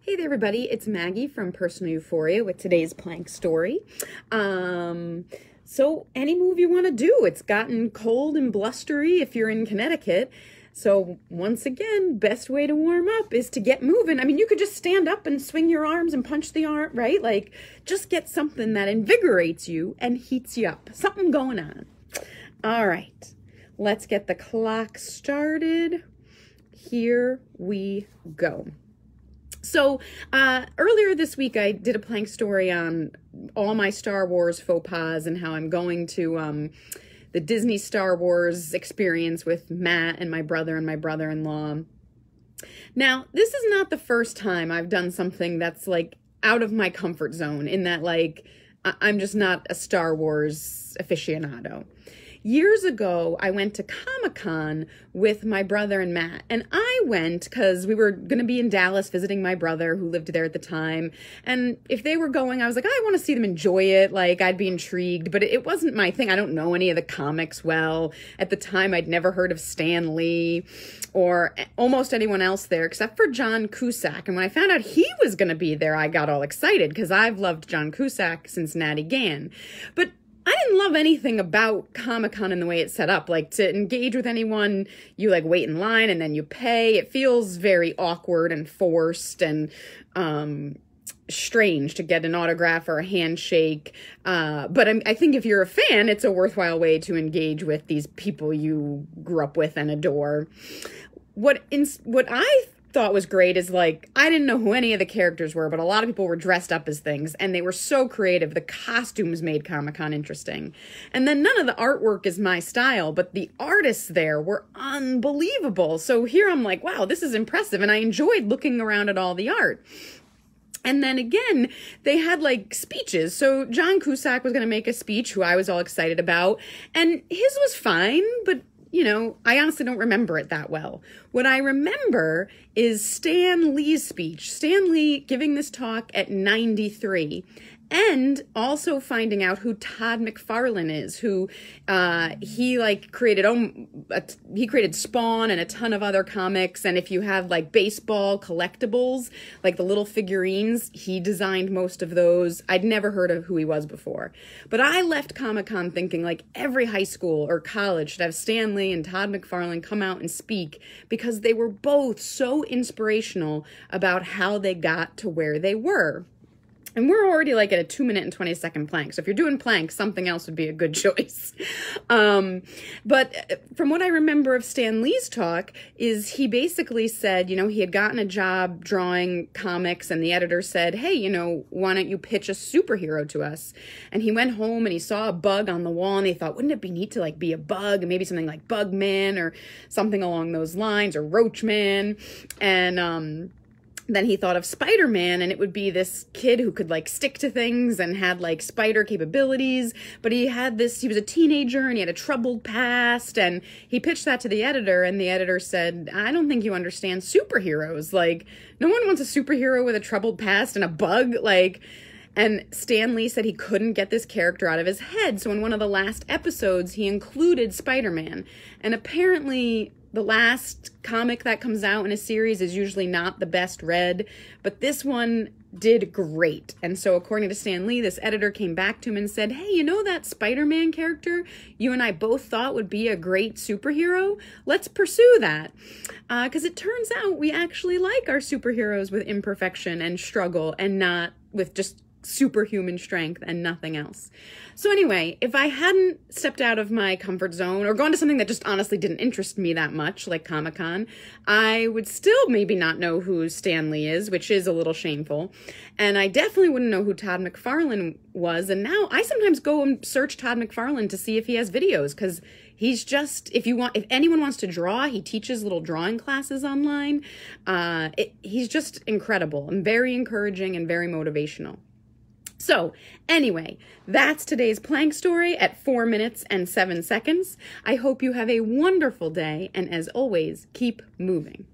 Hey there, everybody. It's Maggie from Personal Euphoria with today's plank story. So any move you want to do. It's gotten cold and blustery if you're in Connecticut. So once again, best way to warm up is to get moving. I mean, you could just stand up and swing your arms and punch the arm, right? Like, just get something that invigorates you and heats you up. Something going on. All right, let's get the clock started. Here we go. So earlier this week, I did a plank story on all my Star Wars faux pas and how I'm going to the Disney Star Wars experience with Matt and my brother-in-law. Now, this is not the first time I've done something that's like out of my comfort zone in that, like, I'm just not a Star Wars aficionado. Years ago, I went to Comic-Con with my brother and Matt, and I went because we were going to be in Dallas visiting my brother who lived there at the time, and if they were going, I was like, I want to see them enjoy it, like, I'd be intrigued, but it wasn't my thing. I don't know any of the comics well. At the time, I'd never heard of Stan Lee or almost anyone else there except for John Cusack, and when I found out he was going to be there, I got all excited because I've loved John Cusack since Natty Gann, but I didn't love anything about Comic-Con in the way it's set up. Like, to engage with anyone, you, like, wait in line and then you pay. It feels very awkward and forced and strange to get an autograph or a handshake. But I think if you're a fan, it's a worthwhile way to engage with these people you grew up with and adore. What I thought was great is, like, I didn't know who any of the characters were, but a lot of people were dressed up as things, and they were so creative. The costumes made Comic-Con interesting. And then none of the artwork is my style, but the artists there were unbelievable. So here I'm like, wow, this is impressive, and I enjoyed looking around at all the art. And then again, they had, like, speeches. So John Cusack was going to make a speech, who I was all excited about, and his was fine, but you know, I honestly don't remember it that well. What I remember is Stan Lee's speech. Stan Lee giving this talk at 93. And also finding out who Todd McFarlane is, who he created Spawn and a ton of other comics. And if you have like baseball collectibles, like the little figurines, he designed most of those. I'd never heard of who he was before. But I left Comic-Con thinking like every high school or college should have Stan Lee and Todd McFarlane come out and speak because they were both so inspirational about how they got to where they were. And we're already like at a 2-minute and 20-second plank. So if you're doing planks, something else would be a good choice. But from what I remember of Stan Lee's talk is he basically said, you know, he had gotten a job drawing comics and the editor said, hey, you know, why don't you pitch a superhero to us? And he went home and he saw a bug on the wall and he thought, wouldn't it be neat to like be a bug and maybe something like Bugman or something along those lines or Roachman. And, then he thought of Spider-Man, and it would be this kid who could, like, stick to things and had, like, spider capabilities, but he was a teenager, and he had a troubled past, and he pitched that to the editor, and the editor said, I don't think you understand superheroes. Like, no one wants a superhero with a troubled past and a bug, like. And Stan Lee said he couldn't get this character out of his head, so in one of the last episodes, he included Spider-Man, and apparently the last comic that comes out in a series is usually not the best read, but this one did great. And so according to Stan Lee, this editor came back to him and said, hey, you know that Spider-Man character you and I both thought would be a great superhero? Let's pursue that. Because it turns out we actually like our superheroes with imperfection and struggle and not with just superhuman strength and nothing else. So anyway, if I hadn't stepped out of my comfort zone or gone to something that just honestly didn't interest me that much, like Comic-Con, I would still maybe not know who Stan Lee is, which is a little shameful. And I definitely wouldn't know who Todd McFarlane was. And now I sometimes go and search Todd McFarlane to see if he has videos, because he's just, if anyone wants to draw, he teaches little drawing classes online. He's just incredible and very encouraging and very motivational. So anyway, that's today's plank story at 4 minutes and 7 seconds. I hope you have a wonderful day, and as always, keep moving.